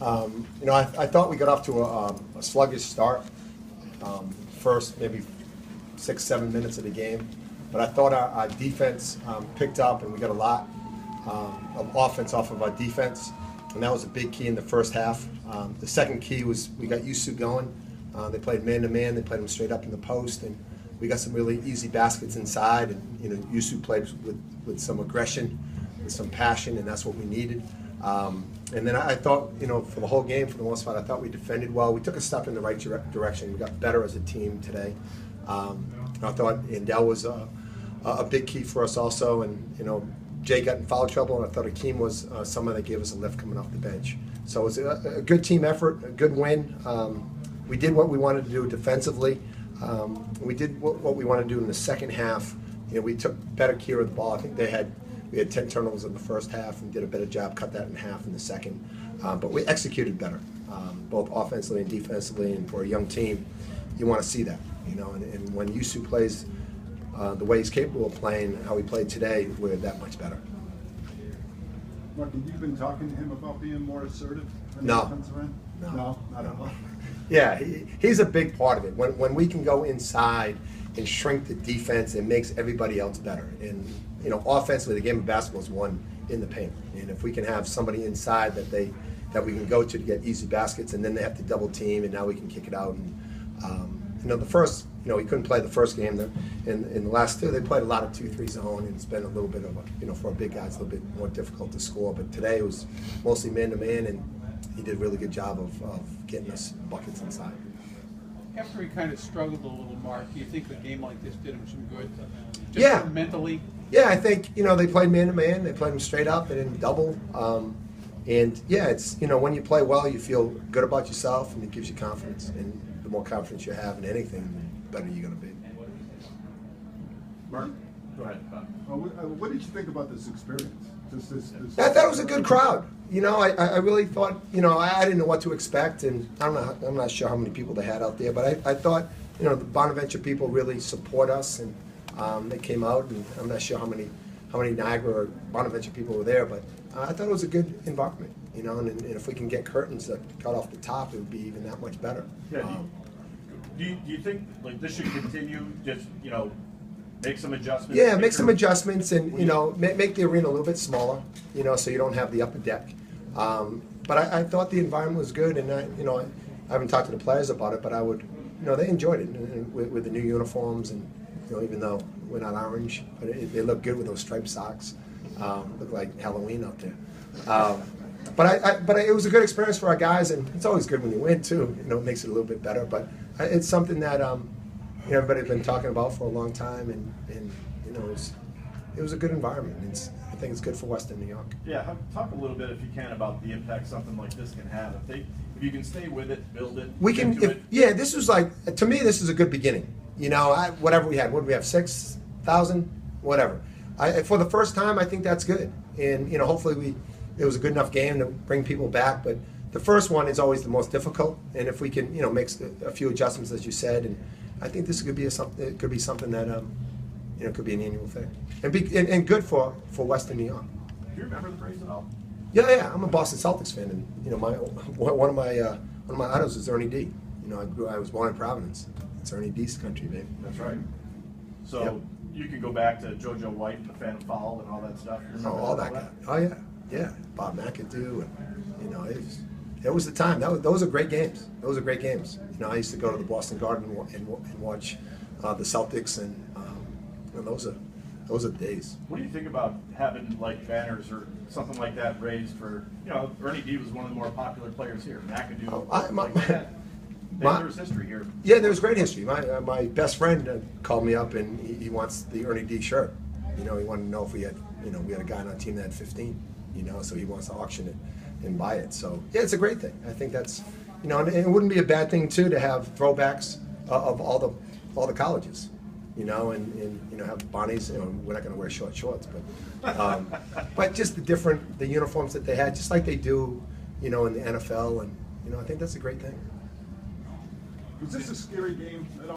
I thought we got off to a sluggish start. First maybe 6-7 minutes of the game, but I thought our defense picked up, and we got a lot of offense off of our defense, and that was a big key in the first half. The second key was we got Yusu going. They played man-to-man. They played him straight up in the post, and we got some really easy baskets inside. And Yusu played with some aggression, with some passion, and that's what we needed. And then I thought, for the whole game, for the most part, I thought we defended well. We took a step in the right direction. We got better as a team today. I thought Andell was a big key for us also, and Jay got in foul trouble, and I thought Akeem was someone that gave us a lift coming off the bench. So it was a good team effort, a good win. We did what we wanted to do defensively. We did what we wanted to do in the second half. We took better care of the ball. I think we had 10 turnovers in the first half and did a better job, cut that in half in the second. But we executed better, both offensively and defensively. And for a young team, you want to see that, And when Yusu plays the way he's capable of playing, how he played today, we're that much better. Mark, have you been talking to him about being more assertive when No. he comes around? No, not at all. Yeah, he's a big part of it. When we can go inside and shrink the defense, it makes everybody else better. And offensively, the game of basketball is won in the paint. And if we can have somebody inside that we can go to get easy baskets, and then they have to double team, and now we can kick it out. And the first, he couldn't play the first game. In the last two, they played a lot of 2-3 zone, and it's been a little bit of for a big guy, it's a little bit more difficult to score. But today it was mostly man-to-man, and he did a really good job of getting us buckets inside. After he kind of struggled a little, Mark, do you think a game like this did him some good? Just Yeah. Mentally? Yeah, I think, they played man-to-man. They played him straight up. They didn't double. And, yeah, it's, when you play well, you feel good about yourself, and it gives you confidence. And the more confidence you have in anything, the better you're going to be. Mark? Go ahead, Bob. What did you think about this experience? I thought it was a good crowd. I really thought, I didn't know what to expect, and I'm not sure how many people they had out there, but I thought, the Bonaventure people really support us, and they came out, and I'm not sure how many Niagara or Bonaventure people were there, but I thought it was a good environment, and if we can get curtains that cut off the top, it would be even that much better. Yeah. Do you think this should continue? Just make some adjustments. Yeah, make some adjustments, and make the arena a little bit smaller, so you don't have the upper deck. But I thought the environment was good, and I haven't talked to the players about it, but I would, they enjoyed it with the new uniforms, and even though we're not orange, but they look good with those striped socks. Look like Halloween out there. But it was a good experience for our guys, and it's always good when you win too. It makes it a little bit better. But it's something that everybody's been talking about for a long time, and it was a good environment. I think it's good for Western New York. Yeah, talk a little bit, if you can, about the impact something like this can have. If you can stay with it, build it. We can. This was to me, this is a good beginning. Whatever we had, what did we have, 6,000, whatever. For the first time, I think that's good, and hopefully it was a good enough game to bring people back. But the first one is always the most difficult, and if we can, make a few adjustments, as you said, and I think this could be something that could be an annual thing, and good for Western New York. Do you remember the Braves at all? Yeah, I'm a Boston Celtics fan, and one of my idols is Ernie D. I was born in Providence. It's Ernie D's country, baby. That's right. So Yep. You can go back to JoJo White and the Phantom Foul and all that stuff. All that guy. Oh yeah. Bob McAdoo, and it was the time. Those are great games. Those are great games. I used to go to the Boston Garden and watch the Celtics, and those are days. What do you think about having banners or something like that raised for? Ernie D was one of the more popular players here. McAdoo. There's history here. Yeah, there's great history. My best friend called me up, and he wants the Ernie D shirt. He wanted to know if we had a guy on our team that had 15. So he wants to auction it and buy it. So yeah, it's a great thing. I think that's and it wouldn't be a bad thing too to have throwbacks of all the colleges. And have Bonnies. We're not going to wear short shorts, but just the uniforms that they had, just like they do, in the NFL, and I think that's a great thing. Was this a scary game at all?